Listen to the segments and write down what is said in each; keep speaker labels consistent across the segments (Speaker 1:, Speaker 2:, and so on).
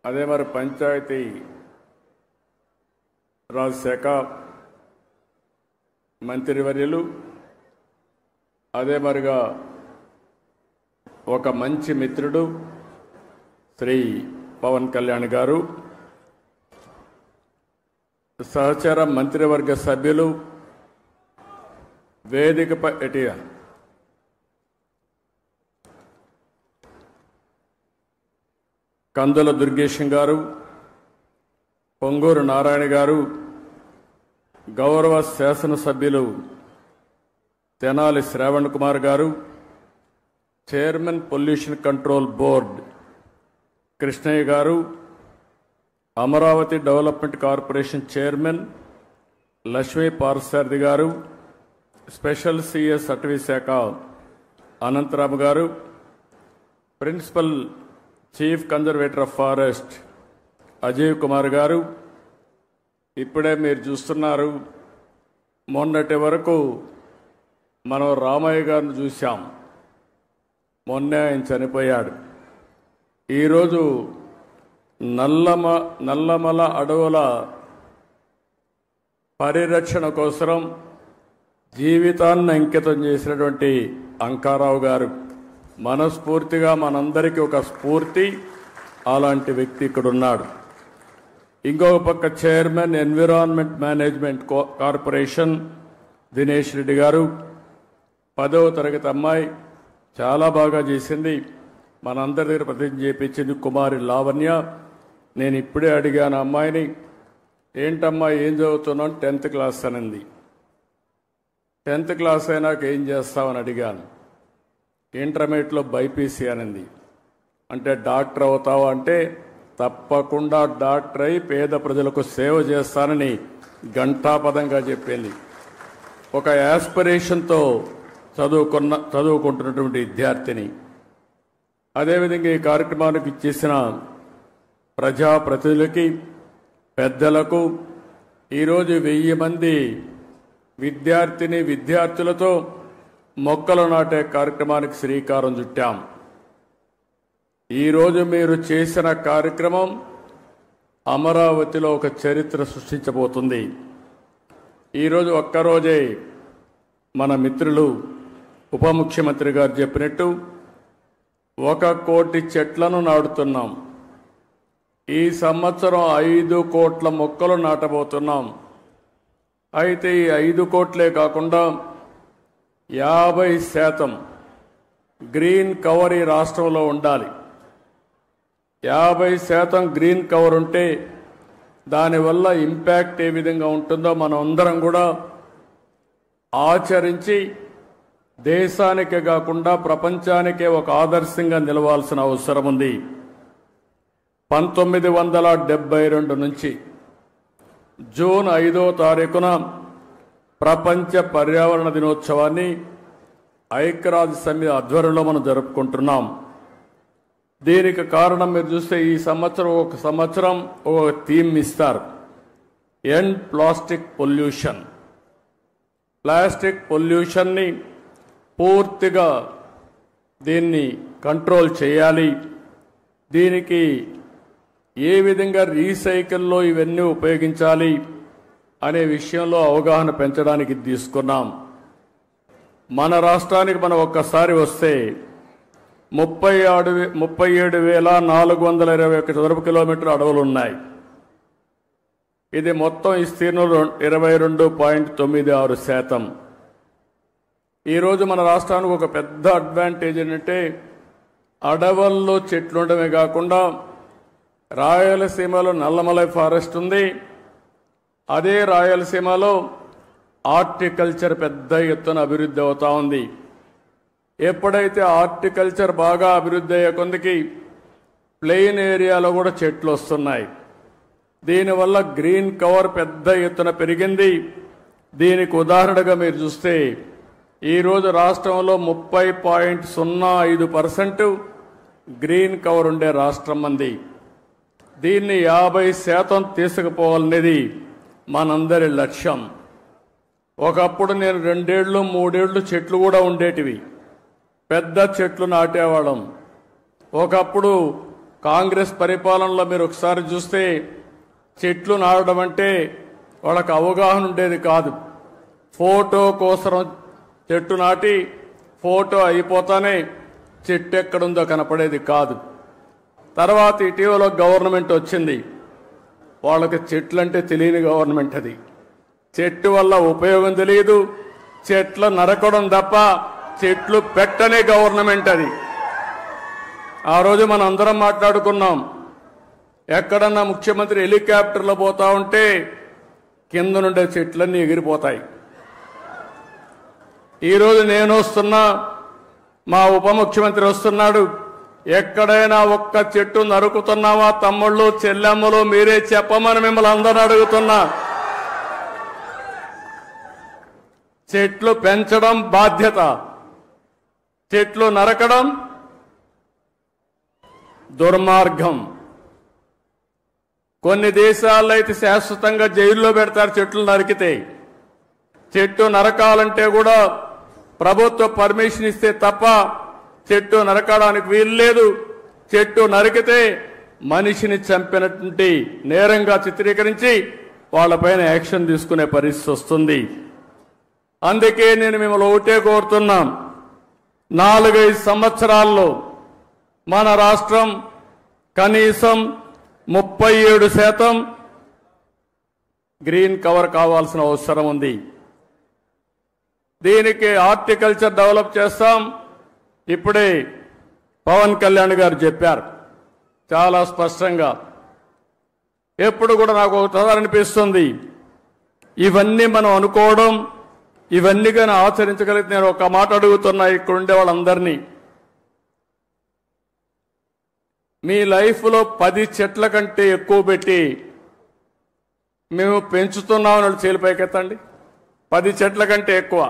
Speaker 1: అదే మరి పంచాయతీ రాజ్ శాఖ మంత్రివర్యులు, అదే మరిగా ఒక మంచి మిత్రుడు శ్రీ పవన్ కళ్యాణ్ గారు, సహచర మంత్రివర్గ సభ్యులు, వేదికపై కందుల దుర్గేశం గారు, పొంగూరు నారాయణ గారు, గౌరవ శాసనసభ్యులు Tenali Sravan Kumar garu, chairman pollution control board Krishnaiah garu, Amaravati development corporation chairman Lakshmi Parthasarathi garu, special CS అటవీ శాఖ Anantharam garu, principal chief conservator of forest Ajay Kumar garu. ఇప్పుడే మీరు చూస్తున్నారు, మొన్నటి వరకు మనం రామయ్య గారిని చూశాం, మొన్నే ఆయన చనిపోయాడు. ఈరోజు నల్లమల అడవుల పరిరక్షణ కోసం జీవితాన్ని అంకితం చేసినటువంటి అంకారావు గారు మనస్ఫూర్తిగా మనందరికీ ఒక స్ఫూర్తి. అలాంటి వ్యక్తి ఇక్కడ ఉన్నాడు. ఇంకొక పక్క chairman environment management corporation Dinesh Reddy గారు, 10వ తరగతి అమ్మాయి, చాలా బాగా చేసింది, మనందరి దగ్గర ప్రతిజ్ఞ చేయించింది కుమారి లావణ్య. నేను ఇప్పుడే అడిగాను అమ్మాయిని, ఏంటమ్మా ఏం చదువుతున్నావు? 10th క్లాస్ అనింది. 10th క్లాస్ అయినాక ఏం చేస్తావని అడిగాను. ఇంటర్మీడియట్లో బైపీసీ అనింది. అంటే డాక్టర్ అవుతావా అంటే తప్పకుండా డాక్టర్ అయి పేద ప్రజలకు సేవ చేస్తానని ఘంటాపదంగా చెప్పింది. ఒక యాస్పిరేషన్తో చదువుకుంటున్నటువంటి విద్యార్థిని. అదేవిధంగా ఈ కార్యక్రమానికి ఇచ్చేసిన ప్రజాప్రతినిధులకి, పెద్దలకు, ఈరోజు 1000 మంది విద్యార్థులతో మొక్కలు నాటే కార్యక్రమానికి శ్రీకారం చుట్టాం. ఈరోజు మీరు చేసిన కార్యక్రమం అమరావతిలో ఒక చరిత్ర సృష్టించబోతుంది. ఈరోజు ఒక్కరోజే మన మిత్రులు ఉప ముఖ్యమంత్రి గారు చెప్పినట్టు 1 కోటి చెట్లను నాటుతున్నాం. ఈ సంవత్సరం 5 కోట్ల మొక్కలు నాటబోతున్నాం. అయితే ఈ 5 కోట్లే కాకుండా 50% గ్రీన్ కవర్ ఈ రాష్ట్రంలో ఉండాలి. 50% గ్రీన్ కవర్ ఉంటే దానివల్ల ఇంపాక్ట్ ఏ విధంగా ఉంటుందో మనం అందరం కూడా ఆచరించి దేశానికే కాకుండా ప్రపంచానికే ఒక ఆదర్శంగా నిలవాల్సిన అవసరం ఉంది. 1972 నుంచి జూన్ 5వ తారీఖున ప్రపంచ పర్యావరణ దినోత్సవాన్ని ఐక్యరాజ్య సమితి ఆధ్వర్యంలో మనం జరుపుకుంటున్నాం. దీనికి కారణం మీరు చూస్తే ఈ సంవత్సరం ఒక థీమ్ ఇస్తారు, ఎండ్ ప్లాస్టిక్ పొల్యూషన్. ప్లాస్టిక్ పొల్యూషన్ని పూర్తిగా దీన్ని కంట్రోల్ చేయాలి. దీనికి ఏ విధంగా రీసైకిల్లో ఇవన్నీ ఉపయోగించాలి అనే విషయంలో అవగాహన పెంచడానికి తీసుకున్నాం. మన రాష్ట్రానికి మనం ఒక్కసారి వస్తే 37,421 చదరపు కిలోమీటర్ల అడవులు ఉన్నాయి. ఇది మొత్తం విస్తీర్ణంలో 22.96%. ఈరోజు మన రాష్ట్రానికి ఒక పెద్ద అడ్వాంటేజ్ ఏంటంటే అడవుల్లో చెట్లు ఉండడమే కాకుండా రాయలసీమలో నల్లమలై ఫారెస్ట్ ఉంది. అదే రాయలసీమలో హార్టికల్చర్ పెద్ద ఎత్తున అభివృద్ధి అవుతా ఉంది. ఎప్పుడైతే హార్టికల్చర్ బాగా అభివృద్ధి అయ్యే కొందికి ప్లెయిన్ ఏరియాలో కూడా చెట్లు వస్తున్నాయి. దీనివల్ల గ్రీన్ కవర్ పెద్ద ఎత్తున పెరిగింది. దీనికి ఉదాహరణగా మీరు చూస్తే ఈరోజు రాష్ట్రంలో 30.05% గ్రీన్ కవర్ ఉండే రాష్ట్రం మంది. దీన్ని 50% తీసుకుపోవాలనేది మనందరి లక్ష్యం. ఒకప్పుడు నేను 2 ఏళ్ళు 3 ఏళ్ళు చెట్లు కూడా ఉండేటివి, పెద్ద చెట్లు నాటేవాళ్ళం. ఒకప్పుడు కాంగ్రెస్ పరిపాలనలో మీరు ఒకసారి చూస్తే చెట్లు నాటడం అంటే వాళ్ళకి అవగాహన ఉండేది కాదు. ఫోటో కోసం చెట్టు నాటి ఫోటో అయిపోతానే చెట్టు ఎక్కడుందో కనపడేది కాదు. తర్వాత ఇటీవల గవర్నమెంట్ వచ్చింది. వాళ్ళకి చెట్లు అంటే తెలియని గవర్నమెంట్ అది. చెట్టు వల్ల ఉపయోగం తెలియదు, చెట్లు నరకడం తప్ప చెట్లు పెట్టనే గవర్నమెంట్ అది. ఆ రోజు మనం అందరం మాట్లాడుకున్నాం, ఎక్కడన్నా ముఖ్యమంత్రి హెలికాప్టర్లో పోతా ఉంటే కింద నుండే చెట్లన్నీ ఎగిరిపోతాయి. ఈరోజు నేను వస్తున్నా, మా ఉప ముఖ్యమంత్రి వస్తున్నాడు, ఎక్కడైనా ఒక్క చెట్టు నరుకుతున్నావా తమ్ముళ్ళు చెల్లెమ్మలు మీరే చెప్పమని మిమ్మల్ని అందరూ అడుగుతున్నా. చెట్లు పెంచడం బాధ్యత, చెట్లు నరకడం దుర్మార్గం. కొన్ని దేశాల్లో అయితే శాశ్వతంగా జైల్లో పెడతారు చెట్లు నరికితే. చెట్టు నరకాలంటే కూడా ప్రభుత్వ పర్మిషన్ ఇస్తే తప్ప చెట్టు నరకడానికి వీలు లేదు. చెట్టు నరికితే మనిషిని చంపినటువంటి నేరంగా చిత్రీకరించి వాళ్ళపైన యాక్షన్ తీసుకునే పరిస్థితి వస్తుంది. అందుకే నేను మిమ్మల్ని ఒకటే కోరుతున్నాం, 4-5 సంవత్సరాల్లో మన రాష్ట్రం కనీసం 37% గ్రీన్ కవర్ కావాల్సిన అవసరం ఉంది. దీనికి హార్టికల్చర్ డెవలప్ చేస్తాం. ఇప్పుడే పవన్ కళ్యాణ్ గారు చెప్పారు చాలా స్పష్టంగా. ఎప్పుడు కూడా నాకు ఒకసారి అనిపిస్తుంది, ఇవన్నీ మనం అనుకోవడం, ఇవన్నీ కానీ ఆచరించగలిగితే నేను ఒక మాట అడుగుతున్నా ఇక్కడ ఉండే వాళ్ళందరినీ, మీ లైఫ్లో 10 చెట్ల కంటే ఎక్కువ పెట్టి మేము పెంచుతున్నామని వాళ్ళు చేలిపైకెత్తండి. 10 చెట్ల కంటే ఎక్కువ.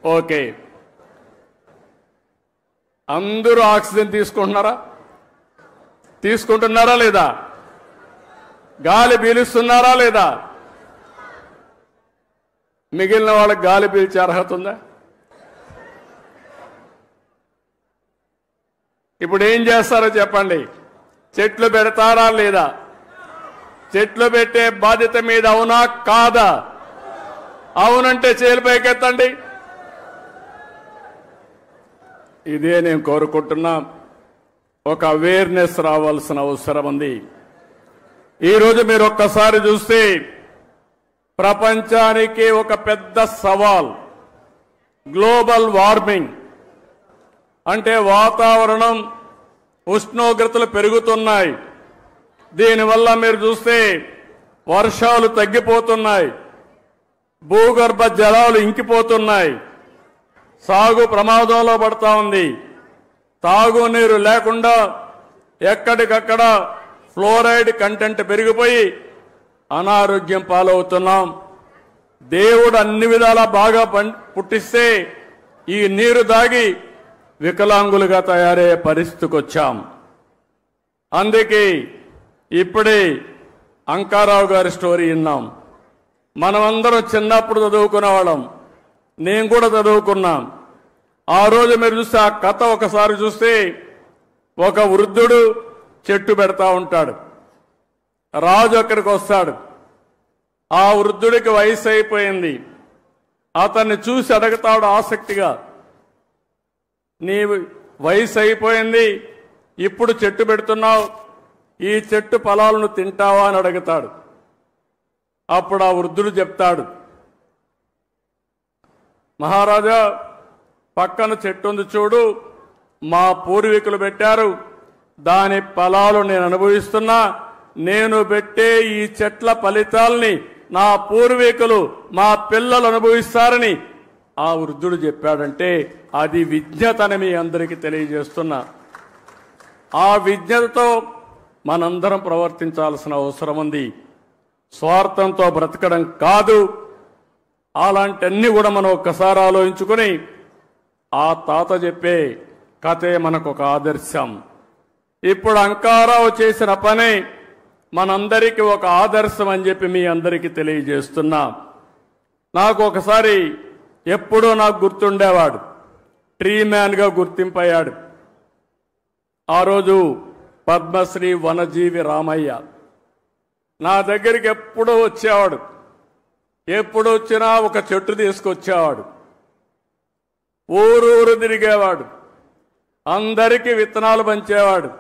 Speaker 1: ఓకే, అందరూ ఆక్సిజన్ తీసుకుంటున్నారా లేదా? గాలి పీలుస్తున్నారా లేదా? మిగిలిన వాళ్ళకి గాలి పీల్చే అర్హత ఉందా? ఇప్పుడు ఏం చేస్తారో చెప్పండి. చెట్లు పెడతారా లేదా? చెట్లు పెట్టే బాధ్యత మీద అవునా కాదా? అవునంటే చేలిపైకెత్తండి. ఇదే నేను కోరుకుంటున్నా. ఒక అవేర్నెస్ రావాల్సిన అవసరం ఉంది. ఈరోజు మీరు ఒక్కసారి చూస్తే ప్రపంచానికి ఒక పెద్ద సవాల్ గ్లోబల్ వార్మింగ్. అంటే వాతావరణం ఉష్ణోగ్రతలు పెరుగుతున్నాయి. దీనివల్ల మీరు చూస్తే వర్షాలు తగ్గిపోతున్నాయి, భూగర్భ జలాలు ఇంకిపోతున్నాయి, సాగు ప్రమాదంలో పడతా ఉంది. తాగునీరు లేకుండా ఎక్కడికక్కడ ఫ్లోరైడ్ కంటెంట్ పెరిగిపోయి అనారోగ్యం పాలవుతున్నాం. దేవుడు అన్ని విధాలా బాగా పుట్టిస్తే ఈ నీరు దాగి వికలాంగులుగా తయారయ్యే పరిస్థితికి వచ్చాం. అందుకే ఇప్పుడే అంకారావు గారి స్టోరీ విన్నాం. మనమందరం చిన్నప్పుడు చదువుకునే వాళ్ళం, నేను కూడా చదువుకున్నాం. ఆ రోజు మీరు చూస్తే ఆ కథ ఒకసారి చూస్తే ఒక వృద్ధుడు చెట్టు పెడతా ఉంటాడు. రాజు అక్కడికి వస్తాడు. ఆ వృద్ధుడికి వయసు అయిపోయింది. అతన్ని చూసి అడుగుతాడు ఆసక్తిగా, నీ వయసు అయిపోయింది, ఇప్పుడు చెట్టు పెడుతున్నావు, ఈ చెట్టు ఫలాలను తింటావా అని అడుగుతాడు. అప్పుడు ఆ వృద్ధుడు చెప్తాడు, మహారాజా పక్కన చెట్టు ఉంది చూడు, మా పూర్వీకులు పెట్టారు, దాని ఫలాలు నేను అనుభవిస్తున్నా, నేను పెట్టే ఈ చెట్ల ఫలితాల్ని నా పూర్వీకులు మా పిల్లలు అనుభవిస్తారని ఆ వృద్ధుడు చెప్పాడంటే అది విజ్ఞతని మీ అందరికీ తెలియజేస్తున్నా. ఆ విజ్ఞతతో మనందరం ప్రవర్తించాల్సిన అవసరం ఉంది. స్వార్థంతో బ్రతకడం కాదు. అలాంటివన్నీ కూడా మనం ఒక్కసారి ఆలోచించుకుని ఆ తాత చెప్పే కథే మనకు ఒక ఆదర్శం. ఇప్పుడు అంకారావు చేసిన పని మనందరికీ ఒక ఆదర్శం అని చెప్పి మీ అందరికీ తెలియజేస్తున్నా. నాకు ఒకసారి ఎప్పుడూ నాకు గుర్తుండేవాడు, ట్రీ మ్యాన్గా గుర్తింపయ్యాడు. ఆ రోజు పద్మశ్రీ వనజీవి రామయ్య నా దగ్గరికి ఎప్పుడూ వచ్చేవాడు. ఎప్పుడు వచ్చినా ఒక చెట్టు తీసుకొచ్చేవాడు. ఊరూరు తిరిగేవాడు. అందరికీ విత్తనాలు పంచేవాడు.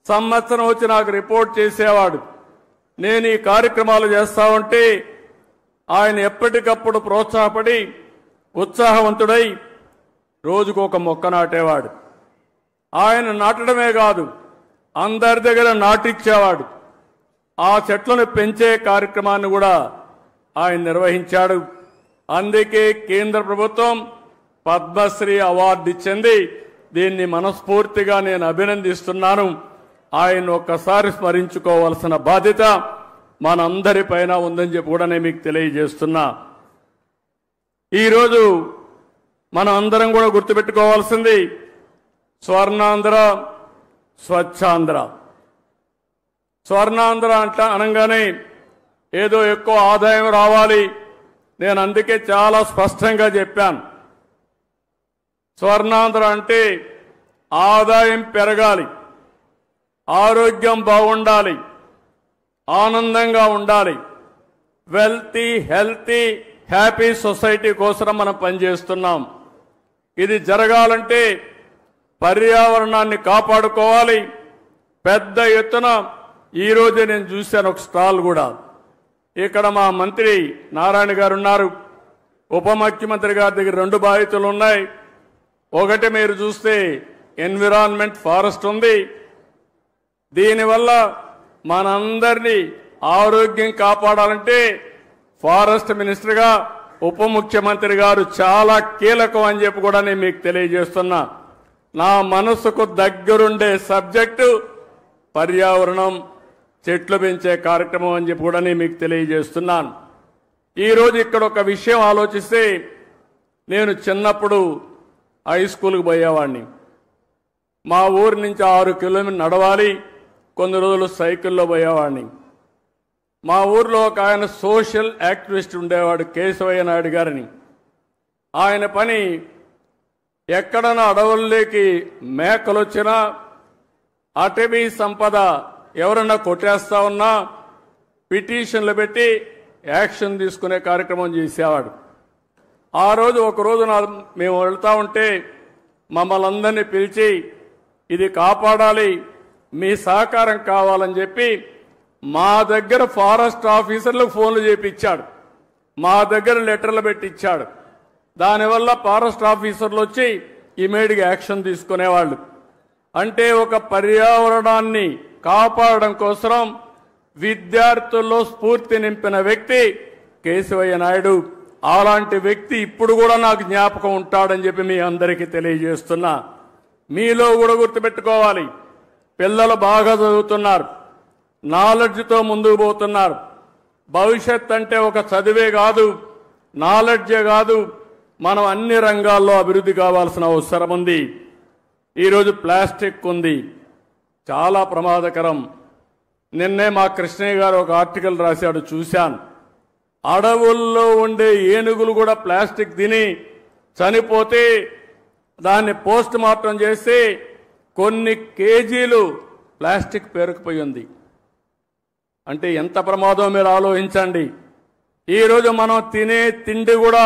Speaker 1: సంవత్సరం వచ్చి నాకు రిపోర్ట్ చేసేవాడు. నేను ఈ కార్యక్రమాలు చేస్తా ఉంటే ఆయన ఎప్పటికప్పుడు ప్రోత్సాహపడి ఉత్సాహవంతుడై రోజుకు ఒక మొక్క నాటేవాడు. ఆయన నాటడమే కాదు, అందరి దగ్గర నాటిచ్చేవాడు. ఆ చెట్లను పెంచే కార్యక్రమాన్ని కూడా ఆయన నిర్వహించాడు. అందుకే కేంద్ర ప్రభుత్వం పద్మశ్రీ అవార్డు ఇచ్చింది. దీన్ని మనస్ఫూర్తిగా నేను అభినందిస్తున్నాను. ఆయన ఒక్కసారి స్మరించుకోవాల్సిన బాధ్యత మనందరిపైన ఉందని చెప్పి కూడా నేను మీకు తెలియజేస్తున్నా. ఈరోజు మనం అందరం కూడా గుర్తుపెట్టుకోవాల్సింది స్వర్ణాంధ్ర, స్వచ్ఛాంధ్ర. స్వర్ణాంధ్ర అనగానే ఏదో ఎక్కువ ఆదాయం రావాలి. నేను అందుకే చాలా స్పష్టంగా చెప్పాను. స్వర్ణాంధ్ర అంటే ఆదాయం పెరగాలి, ఆరోగ్యం బాగుండాలి, ఆనందంగా ఉండాలి. వెల్తీ, హెల్తీ, హ్యాపీ సొసైటీ కోసం మనం పనిచేస్తున్నాం. ఇది జరగాలంటే పర్యావరణాన్ని కాపాడుకోవాలి. పెద్ద ఎత్తున ఈరోజు నేను చూశాను ఒక స్టాల్ కూడా. ఇక్కడ మా మంత్రి నారాయణ గారు ఉన్నారు. ఉప ముఖ్యమంత్రి గారి దగ్గర 2 బాధ్యతలు ఉన్నాయి. ఒకటి మీరు చూస్తే ఎన్విరాన్మెంట్, ఫారెస్ట్ ఉంది. దీనివల్ల మనందరినీ ఆరోగ్యం కాపాడాలంటే ఫారెస్ట్ మినిస్టర్గా ఉప ముఖ్యమంత్రి గారు చాలా కీలకం అని చెప్పి కూడా నేను మీకు తెలియజేస్తున్నా. నా మనసుకు దగ్గరుండే సబ్జెక్టు పర్యావరణం, చెట్లు పెంచే కార్యక్రమం అని చెప్పి కూడా నేను మీకు తెలియజేస్తున్నాను. ఈరోజు ఇక్కడ ఒక విషయం ఆలోచిస్తే, నేను చిన్నప్పుడు హై స్కూల్కి పోయేవాడిని. మా ఊరి నుంచి 6 కిలోమీటర్లు నడవాలి, కొన్ని రోజులు సైకిల్లో పోయేవాడిని. మా ఊర్లో ఒక ఆయన సోషల్ యాక్టివిస్ట్ ఉండేవాడు, కేశవయ్య నాయుడు గారిని. ఆయన పని ఎక్కడన్నా అడవుల్లోకి మేకలు వచ్చినా, అటవీ సంపద ఎవరన్నా కొట్టేస్తా ఉన్నా పిటిషన్లు పెట్టి యాక్షన్ తీసుకునే కార్యక్రమం చేసేవాడు. ఆ రోజు ఒకరోజు మేము వెళ్తా ఉంటే మమ్మల్ని అందరినీ పిలిచి ఇది కాపాడాలి, మీ సహకారం కావాలని చెప్పి మా దగ్గర ఫారెస్ట్ ఆఫీసర్లకు ఫోన్లు చేపించాడు, మా దగ్గర లెటర్లు పెట్టించాడు. దానివల్ల ఫారెస్ట్ ఆఫీసర్లు వచ్చి ఇమీడియట్గా యాక్షన్ తీసుకునేవాళ్ళు. అంటే ఒక పర్యావరణాన్ని కాపాడడం కోసం విద్యార్థుల్లో స్ఫూర్తి నింపిన వ్యక్తి కేశవయ్య నాయుడు. అలాంటి వ్యక్తి ఇప్పుడు కూడా నాకు జ్ఞాపకం ఉంటాడని చెప్పి మీ అందరికీ తెలియజేస్తున్నా. మీలో కూడా గుర్తుపెట్టుకోవాలి, పిల్లలు బాగా చదువుతున్నారు, నాలెడ్జ్తో ముందుకు పోతున్నారు. భవిష్యత్ అంటే ఒక చదివే కాదు, నాలెడ్జే కాదు, మనం అన్ని రంగాల్లో అభివృద్ధి కావాల్సిన అవసరం ఉంది. ఈరోజు ప్లాస్టిక్ ఉంది, చాలా ప్రమాదకరం. నిన్నే మా కృష్ణయ్య గారు ఒక ఆర్టికల్ రాశాడు, చూశాను. అడవుల్లో ఉండే ఏనుగులు కూడా ప్లాస్టిక్ తిని చనిపోతే దాన్ని పోస్ట్ మార్టం చేసి కొన్ని కేజీలు ప్లాస్టిక్ పేరుకుపోయి ఉంది. అంటే ఎంత ప్రమాదం మీరు ఆలోచించండి. ఈరోజు మనం తినే తిండి కూడా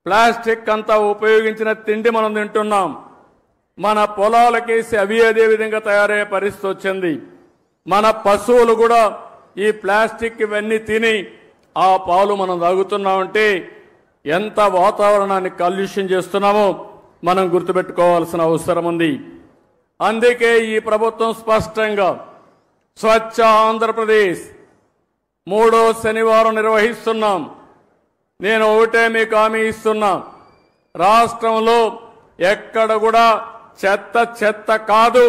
Speaker 1: ప్లాస్టిక్ అంతా ఉపయోగించిన తిండి మనం తింటున్నాం. మన పొలాలకేసి అవి అదే విధంగా తయారయ్యే పరిస్థితి వచ్చింది. మన పశువులు కూడా ఈ ప్లాస్టిక్ ఇవన్నీ తిని ఆ పాలు మనం తాగుతున్నామంటే ఎంత వాతావరణాన్ని కాలుష్యం చేస్తున్నామో మనం గుర్తుపెట్టుకోవాల్సిన అవసరం ఉంది. అందుకే ఈ ప్రభుత్వం స్పష్టంగా స్వచ్ఛ ఆంధ్రప్రదేశ్ 3వ శనివారం నిర్వహిస్తున్నాం. నేను ఒకటే మీకు హామీ ఇస్తున్నా, రాష్ట్రంలో ఎక్కడ కూడా చెత్త కాదు,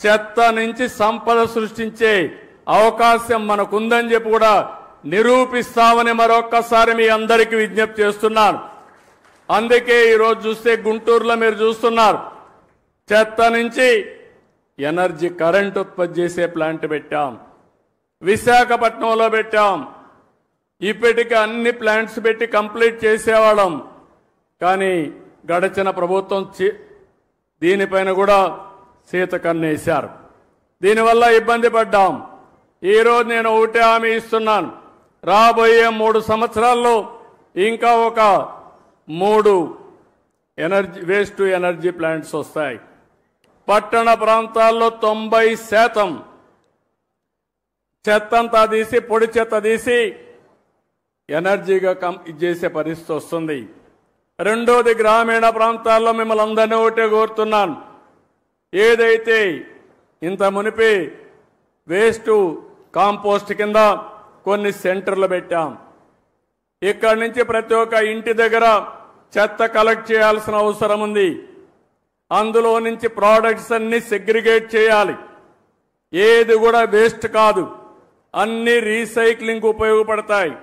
Speaker 1: చెత్త నుంచి సంపద సృష్టించే అవకాశం మనకుందని చెప్పి కూడా నిరూపిస్తామని మరొక్కసారి మీ అందరికీ విజ్ఞప్తి చేస్తున్నాను. అందుకే ఈరోజు చూస్తే గుంటూరులో మీరు చూస్తున్నారు, చెత్త నుంచి ఎనర్జీ కరెంట్ ఉత్పత్తి చేసే ప్లాంట్ పెట్టాం, విశాఖపట్నంలో పెట్టాం. ఇప్పటికీ అన్ని ప్లాంట్స్ పెట్టి కంప్లీట్ చేసేవాళ్ళం. కానీ గడిచిన ప్రభుత్వం దీనిపైన కూడా సీతకన్నేశారు. దీనివల్ల ఇబ్బంది పడ్డాం. ఈరోజు నేను ఒకటే హామీ ఇస్తున్నాను, రాబోయే 3 సంవత్సరాల్లో ఇంకా ఒక 3 వేస్ట్ టు ఎనర్జీ ప్లాంట్స్ వస్తాయి. పట్టణ ప్రాంతాల్లో 90% చెత్తంతా తీసి, పొడి చెత్త తీసి ఎనర్జీగా చేసే పరిస్థితి వస్తుంది. రెండోది, గ్రామీణ ప్రాంతాల్లో మిమ్మల్ని అందరినీ ఒకటే కోరుతున్నాను, ఏదైతే ఇంత మునిపి వేస్ట్ కాంపోస్ట్ కింద కొన్ని సెంటర్లు పెట్టాం. ఇక్కడి నుంచి ప్రతి ఒక్క ఇంటి దగ్గర చెత్త కలెక్ట్ చేయాల్సిన అవసరం ఉంది. అందులో నుంచి ప్రోడక్ట్స్ అన్ని సెగ్రిగేట్ చేయాలి. ఏది కూడా వేస్ట్ కాదు, అన్ని రీసైక్లింగ్ ఉపయోగపడతాయి.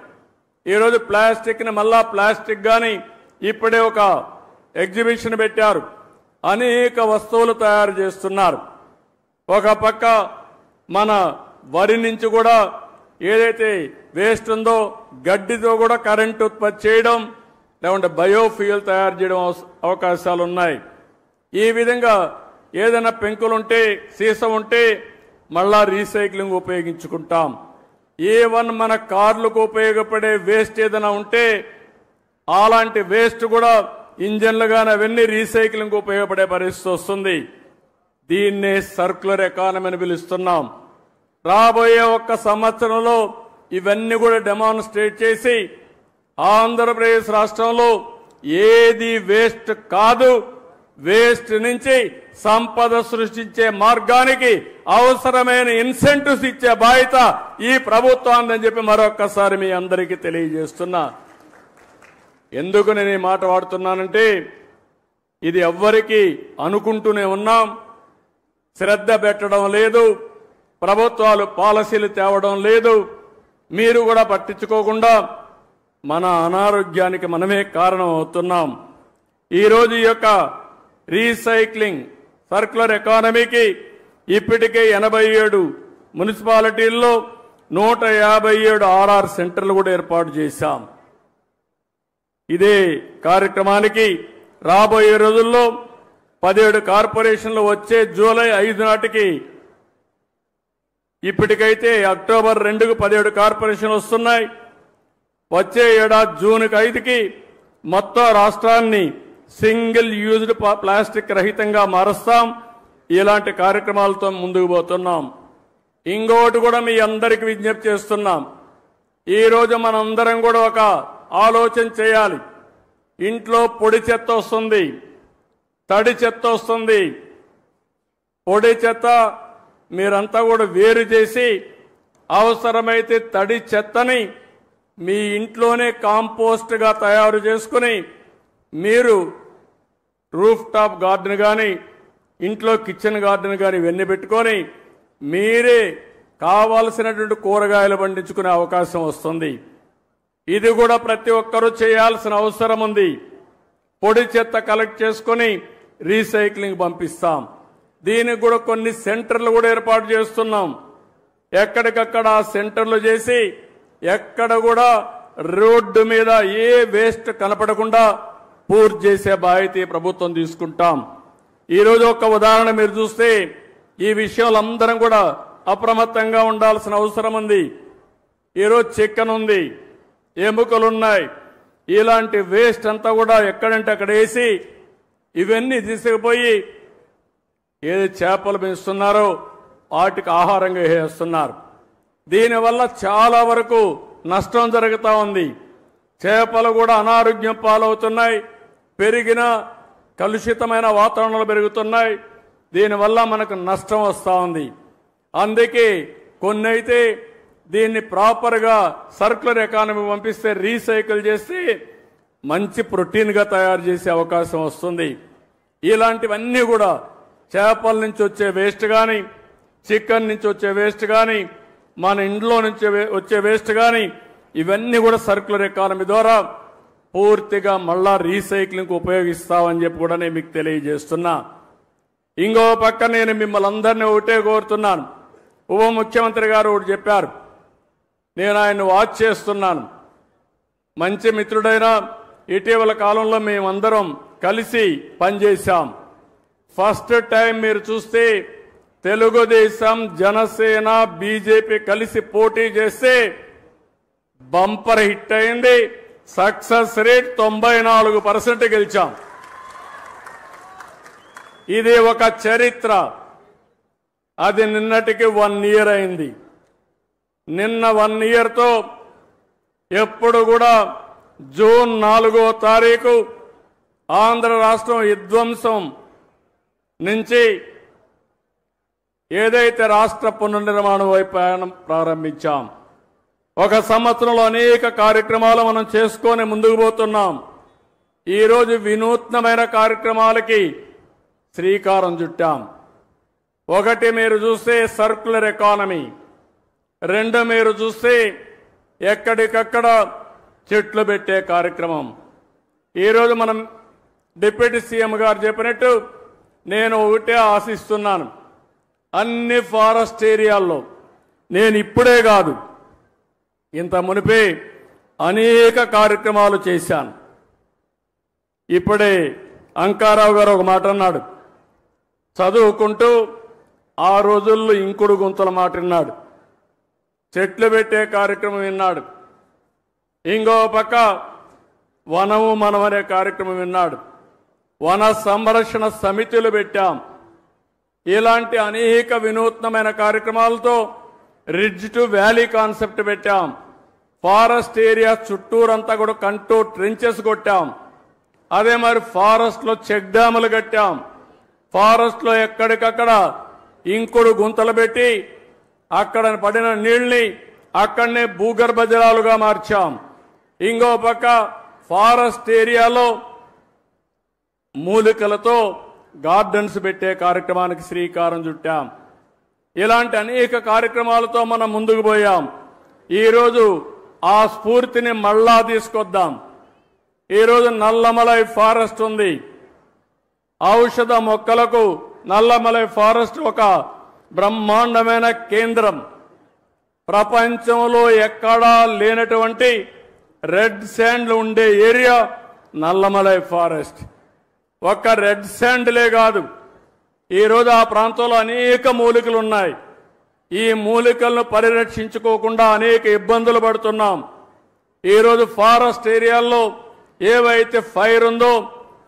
Speaker 1: ఈరోజు ప్లాస్టిక్ని మళ్ళా ప్లాస్టిక్ కానీ ఇప్పుడే ఒక ఎగ్జిబిషన్ పెట్టారు, అనేక వస్తువులు తయారు చేస్తున్నారు. ఒక పక్క మన వరి నుంచి కూడా ఏదైతే వేస్ట్ ఉందో గడ్డితో కూడా కరెంట్ ఉత్పత్తి చేయడం, లేకుంటే బయోఫ్యూయల్ తయారు చేయడం అవకాశాలు ఉన్నాయి. ఈ విధంగా ఏదైనా పెంకులుంటే, సీసం ఉంటే మళ్ళా రీసైక్లింగ్ ఉపయోగించుకుంటాం. ఈవన్ మన కార్లకు ఉపయోగపడే వేస్ట్ ఏదైనా ఉంటే అలాంటి వేస్ట్ కూడా ఇంజన్లు కానీ అవన్నీ రీసైక్లింగ్ ఉపయోగపడే పరిస్థితి వస్తుంది. దీన్నే సర్క్యులర్ ఎకానమీ అని పిలుస్తున్నాం. రాబోయే 1 సంవత్సరంలో ఇవన్నీ కూడా డెమాన్స్ట్రేట్ చేసి ఆంధ్రప్రదేశ్ రాష్ట్రంలో ఏది వేస్ట్ కాదు, వేస్ట్ నుంచి సంపద సృష్టించే మార్గానికి అవసరమైన ఇన్సెంటివ్స్ ఇచ్చే బాధ్యత ఈ ప్రభుత్వాన్ని అని చెప్పి మరొక్కసారి మీ అందరికీ తెలియజేస్తున్నా. ఎందుకు నేను ఈ మాట వాడుతున్నానంటే, ఇది ఎవ్వరికి అనుకుంటూనే ఉన్నాం, శ్రద్ధ పెట్టడం లేదు, ప్రభుత్వాలు పాలసీలు తేవడం లేదు, మీరు కూడా పట్టించుకోకుండా మన అనారోగ్యానికి మనమే కారణం అవుతున్నాం. ఈరోజు ఈ యొక్క రీసైక్లింగ్ సర్క్యులర్ ఎకానమీకి ఇప్పటికే 87 మున్సిపాలిటీల్లో 157 ఆర్ఆర్ సెంటర్లు కూడా ఏర్పాటు చేశాం. ఇదే కార్యక్రమానికి రాబోయే రోజుల్లో 17 కార్పొరేషన్లు వచ్చే జూలై 5 నాటికి, ఇప్పటికైతే అక్టోబర్ 2కు 17 కార్పొరేషన్లు వస్తున్నాయి. వచ్చే ఏడాది జూన్ 5కి మొత్తం రాష్ట్రాన్ని సింగిల్ యూజ్డ్ ప్లాస్టిక్ రహితంగా మారుస్తాం. ఇలాంటి కార్యక్రమాలతో ముందుకు పోతున్నాం. ఇంకోటి కూడా మీ అందరికీ విజ్ఞప్తి చేస్తున్నాం. ఈరోజు మనందరం కూడా ఒక ఆలోచన చేయాలి. ఇంట్లో పొడి చెత్త వస్తుంది, తడి చెత్త వస్తుంది. పొడి చెత్త మీరంతా కూడా వేరు చేసి అవసరమైతే తడి చెత్తని మీ ఇంట్లోనే కాంపోస్ట్గా తయారు చేసుకుని మీరు రూఫ్ టాప్ గార్డెన్ కానీ, ఇంట్లో కిచెన్ గార్డెన్ కానీ ఇవన్నీ పెట్టుకొని మీరే కావాల్సినటువంటి కూరగాయలు పండించుకునే అవకాశం వస్తుంది. ఇది కూడా ప్రతి ఒక్కరూ చేయాల్సిన అవసరం ఉంది. పొడి చెత్త కలెక్ట్ చేసుకుని రీసైక్లింగ్ పంపిస్తాం. దీనికి కూడా కొన్ని సెంటర్లు కూడా ఏర్పాటు చేస్తున్నాం. ఎక్కడికక్కడ ఆ సెంటర్లు చేసి ఎక్కడ కూడా రోడ్డు మీద ఏ వేస్ట్ కనపడకుండా పూర్తి చేసే బాధ్యత ప్రభుత్వం తీసుకుంటాం. ఈరోజు ఒక ఉదాహరణ మీరు చూస్తే ఈ విషయంలో అందరం కూడా అప్రమత్తంగా ఉండాల్సిన అవసరం ఉంది. ఈరోజు చికెన్ ఉంది, ఎముకలున్నాయి, ఇలాంటి వేస్ట్ అంతా కూడా ఎక్కడంటే అక్కడ వేసి ఇవన్నీ తీసుకుపోయి ఏది చేపలు పెంచుతున్నారో వాటికి ఆహారంగా వేస్తున్నారు. దీనివల్ల చాలా వరకు నష్టం జరుగుతూ ఉంది. చేపలు కూడా అనారోగ్యం పాలవుతున్నాయి, పెరిగిన కలుషితమైన వాతావరణాలు పెరుగుతున్నాయి. దీనివల్ల మనకు నష్టం వస్తూ ఉంది. అందుకే కొన్ని అయితే దీన్ని ప్రాపర్గా సర్క్యులర్ ఎకానమీ పంపిస్తే రీసైకిల్ చేసి మంచి ప్రోటీన్గా తయారు చేసే అవకాశం వస్తుంది. ఇలాంటివన్నీ కూడా చేపల నుంచి వచ్చే వేస్ట్ కానీ, చికెన్ నుంచి వచ్చే వేస్ట్ కానీ, మన ఇంట్లో నుంచి వచ్చే వేస్ట్ కానీ ఇవన్నీ కూడా సర్క్యులర్ ఎకానమీ ద్వారా పూర్తిగా మళ్ళా రీసైక్లింగ్ ఉపయోగిస్తామని చెప్పి కూడా నేను మీకు తెలియజేస్తున్నా. ఇంకో పక్క నేను మిమ్మల్ని అందరినీ ఒకటే కోరుతున్నాను. ఉప ముఖ్యమంత్రి గారు ఒకటి చెప్పారు, నేను ఆయన్ని వాచ్ చేస్తున్నాను. మంచి మిత్రుడైన ఇటీవల కాలంలో మేమందరం కలిసి పనిచేశాం. ఫస్ట్ టైం మీరు చూస్తే తెలుగుదేశం జనసేన బీజేపీ కలిసి పోటీ చేస్తే బంపర్ హిట్ అయింది. సక్సెస్ రేట్ 94% గెలిచాం. ఇది ఒక చరిత్ర. అది నిన్నటికి 1 ఇయర్ అయింది. నిన్న 1 ఇయర్తో ఎప్పుడు కూడా జూన్ 4వ తారీఖు ఆంధ్ర రాష్ట్రం విధ్వంసం నుంచి ఏదైతే రాష్ట్ర పునర్నిర్మాణం వైపు ప్రయాణం ప్రారంభించాం. ఒక సంవత్సరంలో అనేక కార్యక్రమాలు మనం చేసుకొని ముందుకు పోతున్నాం. ఈరోజు వినూత్నమైన కార్యక్రమాలకి శ్రీకారం చుట్టాం. ఒకటి మీరు చూస్తే సర్క్యులర్ ఎకానమీ, 2 మీరు చూస్తే ఎక్కడికక్కడ చెట్లు పెట్టే కార్యక్రమం. ఈరోజు మనం డిప్యూటీ సీఎం గారు చెప్పినట్టు నేను ఒకటే ఆశిస్తున్నాను, అన్ని ఫారెస్ట్ ఏరియాల్లో నేను ఇప్పుడే కాదు ఇంత మునిపే అనేక కార్యక్రమాలు చేశాను. ఇప్పుడే అంకారావు గారు ఒక మాట అన్నాడు, చదువుకుంటూ ఆ రోజుల్లో ఇంకుడు గుంతల మాట విన్నాడు, చెట్లు పెట్టే కార్యక్రమం విన్నాడు, ఇంకో పక్క వనము మనం అనే కార్యక్రమం విన్నాడు, వన సంరక్షణ సమితులు పెట్టాం. ఇలాంటి అనేక వినూత్నమైన కార్యక్రమాలతో రిడ్జ్ టు వ్యాలీ కాన్సెప్ట్ పెట్టాం. ఫారెస్ట్ ఏరియా చుట్టూరంతా కూడా కంటోర్ ట్రెంచెస్ కొట్టాం. అదే మరి ఫారెస్ట్ లో చెక్ డ్యాములు కట్టాం. ఫారెస్ట్ లో ఎక్కడికక్కడ ఇంకుడు గుంతలు పెట్టి అక్కడ పడిన నీళ్ళని అక్కడనే భూగర్భ జలాలుగా మార్చాం. ఇంకో పక్క ఫారెస్ట్ ఏరియాలో మూలికలతో గార్డెన్స్ పెట్టే కార్యక్రమానికి శ్రీకారం చుట్టాం. ఇలాంటి అనేక కార్యక్రమాలతో మనం ముందుకు పోయాం. ఈరోజు ఆ స్ఫూర్తిని మళ్ళా తీసుకొద్దాం. ఈరోజు నల్లమలై ఫారెస్ట్ ఉంది. ఔషధ మొక్కలకు నల్లమలై ఫారెస్ట్ ఒక బ్రహ్మాండమైన కేంద్రం. ప్రపంచంలో ఎక్కడా లేనటువంటి రెడ్ శాండ్లు ఉండే ఏరియా నల్లమలై ఫారెస్ట్. ఒక్క రెడ్ శాండ్లే కాదు, ఈరోజు ఆ ప్రాంతంలో అనేక మూలికలు ఉన్నాయి. ఈ మూలికలను పరిరక్షించుకోకుండా అనేక ఇబ్బందులు పడుతున్నాం. ఈరోజు ఫారెస్ట్ ఏరియాల్లో ఏవైతే ఫైర్ ఉందో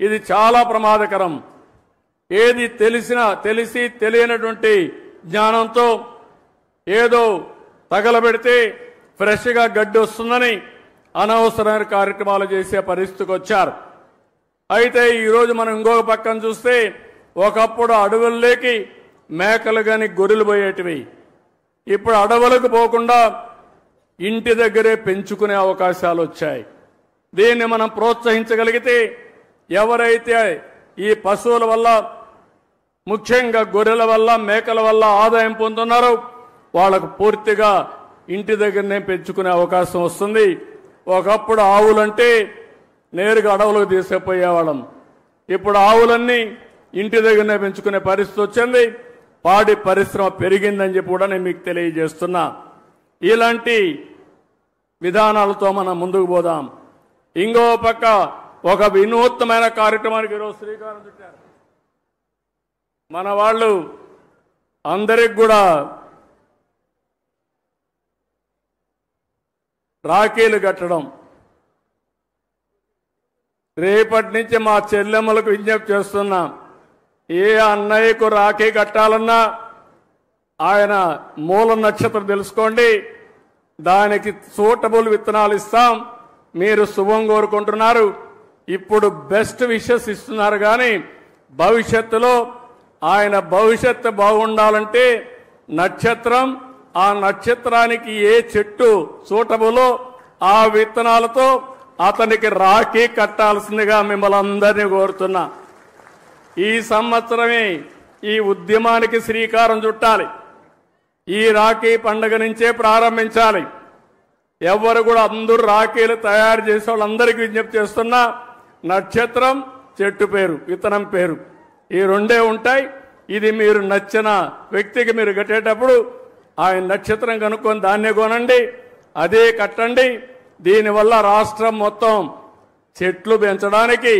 Speaker 1: ఇది చాలా ప్రమాదకరం. ఏది తెలిసి తెలియనటువంటి జ్ఞానంతో ఏదో తగలబెడితే ఫ్రెష్గా గడ్డి వస్తుందని అనవసరమైన కార్యక్రమాలు చేసే పరిస్థితికి వచ్చారు. అయితే ఈరోజు మనం ఇంకొక పక్కన చూస్తే ఒకప్పుడు అడవుల్లోకి మేకలు కానీ గొర్రెలు పోయేటివి. ఇప్పుడు అడవులకు పోకుండా ఇంటి దగ్గరే పెంచుకునే అవకాశాలు వచ్చాయి. దీన్ని మనం ప్రోత్సహించగలిగితే ఎవరైతే ఈ పశువుల వల్ల ముఖ్యంగా గొర్రెల వల్ల మేకల వల్ల ఆదాయం పొందుతున్నారో వాళ్ళకు పూర్తిగా ఇంటి దగ్గరనే పెంచుకునే అవకాశం వస్తుంది. ఒకప్పుడు ఆవులంటే నేరుగా అడవులకు తీసుకుపోయేవాళ్ళం. ఇప్పుడు ఆవులన్నీ ఇంటి దగ్గరనే పెంచుకునే పరిస్థితి వచ్చింది. పాడి పరిశ్రమ పెరిగిందని చెప్పి కూడా నేను మీకు తెలియజేస్తున్నా. ఇలాంటి విధానాలతో మనం ముందుకు పోదాం. ఇంకో పక్క ఒక వినూత్నమైన కార్యక్రమానికి ఈరోజు శ్రీకారం చుట్టారు. మన వాళ్ళు అందరికి కూడా రాఖీలు కట్టడం. రేపటి నుంచి మా చెల్లెమ్మలకు విజ్ఞప్తి చేస్తున్నా, ఏ అన్నయ్యకు రాఖీ కట్టాలన్నా ఆయన మూల నక్షత్రం తెలుసుకోండి, దానికి సూటబుల్ విత్తనాలు ఇస్తాం. మీరు శుభం కోరుకుంటున్నారు, ఇప్పుడు బెస్ట్ విషెస్ ఇస్తున్నారు. కానీ భవిష్యత్తులో ఆయన భవిష్యత్తు బాగుండాలంటే నక్షత్రం, ఆ నక్షత్రానికి ఏ చెట్టు సూటబులో ఆ విత్తనాలతో అతనికి రాఖీ కట్టాల్సిందిగా మిమ్మల్ని అందరినీ కోరుతున్నా. ఈ సంవత్సరమే ఈ ఉద్యమానికి శ్రీకారం చుట్టాలి. ఈ రాఖీ పండుగ నుంచే ప్రారంభించాలి. ఎవరు కూడా అందరూ రాఖీలు తయారు చేసే వాళ్ళందరికీ విజ్ఞప్తి చేస్తున్నా, నక్షత్రం, చెట్టు పేరు, విత్తనం పేరు, ఈ రెండే ఉంటాయి. ఇది మీరు నచ్చిన వ్యక్తికి మీరు కట్టేటప్పుడు ఆయన నక్షత్రం కనుక్కొని దాన్నే కొనండి, అదే కట్టండి. దీనివల్ల రాష్ట్రం మొత్తం చెట్లు పెంచడానికి